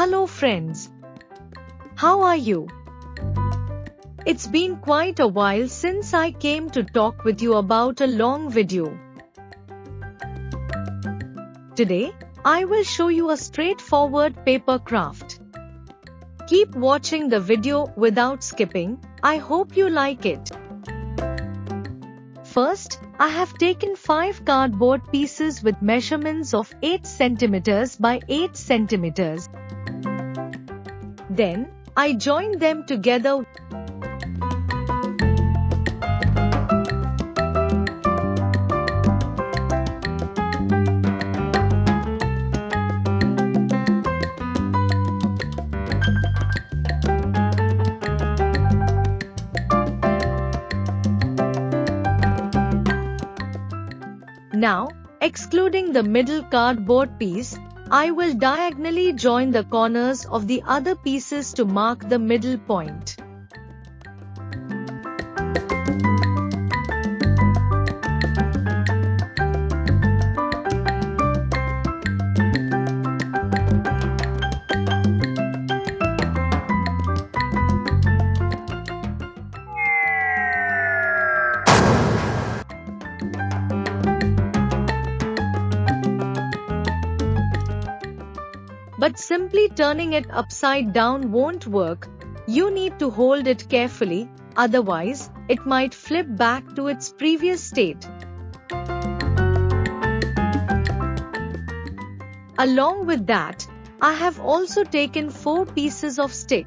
Hello friends. How are you? It's been quite a while since I came to talk with you about a long video. Today, I will show you a straightforward paper craft. Keep watching the video without skipping. I hope you like it. First, I have taken 5 cardboard pieces with measurements of 8 cm by 8 cm. Then, I joined them together. Now, excluding the middle cardboard piece, I will diagonally join the corners of the other pieces to mark the middle point. But simply turning it upside down won't work. You need to hold it carefully, otherwise, it might flip back to its previous state. Along with that, I have also taken 4 pieces of stick.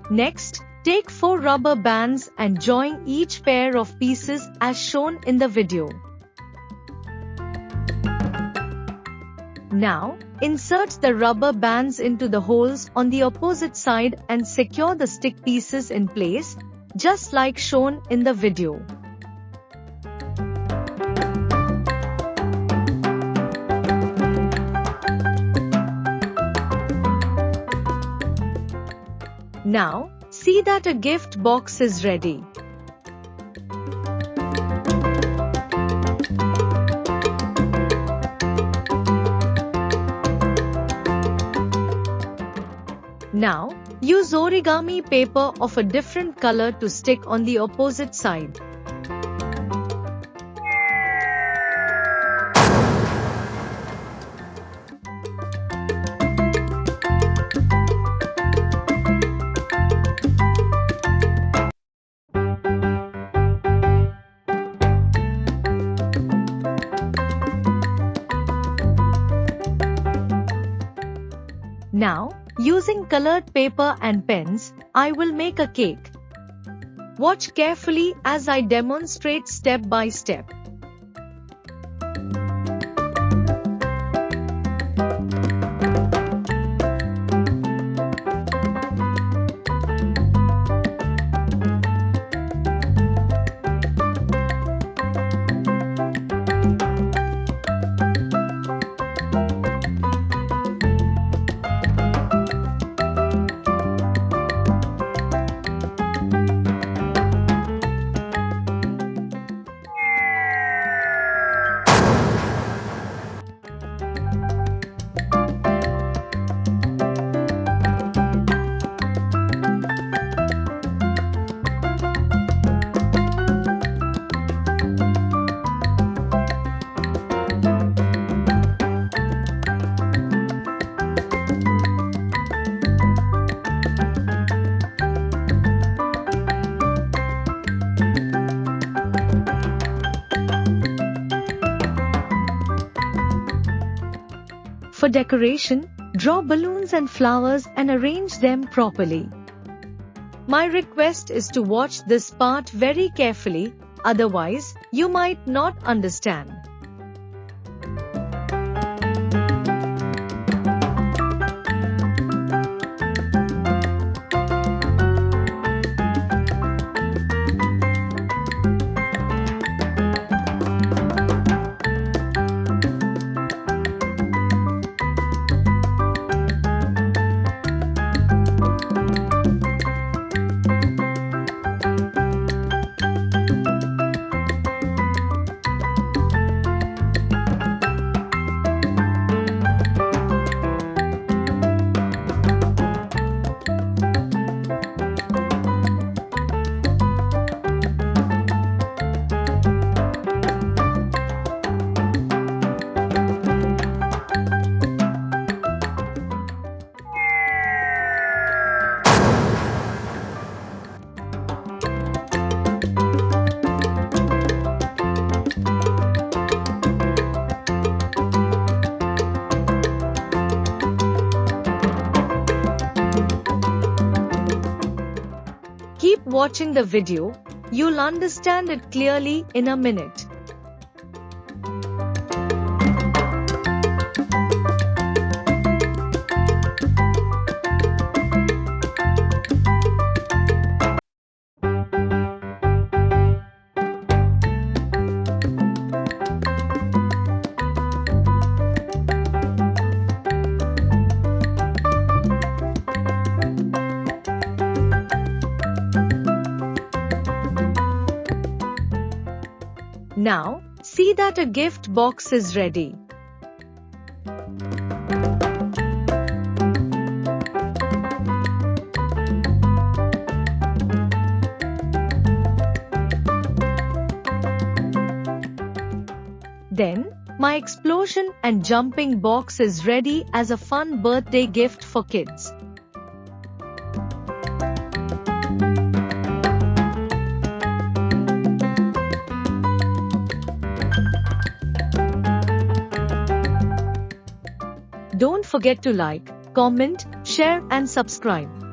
Next, take 4 rubber bands and join each pair of pieces as shown in the video. Now, insert the rubber bands into the holes on the opposite side and secure the stick pieces in place, just like shown in the video. Now, see that a gift box is ready. Now, use origami paper of a different color to stick on the opposite side. Now, using colored paper and pens, I will make a cake. Watch carefully as I demonstrate step by step. For decoration, draw balloons and flowers and arrange them properly. My request is to watch this part very carefully, otherwise, you might not understand. watching the video, you'll understand it clearly in a minute. Now, see that a gift box is ready. Then, my explosion and jumping box is ready as a fun birthday gift for kids. Don't forget to like, comment, share and subscribe.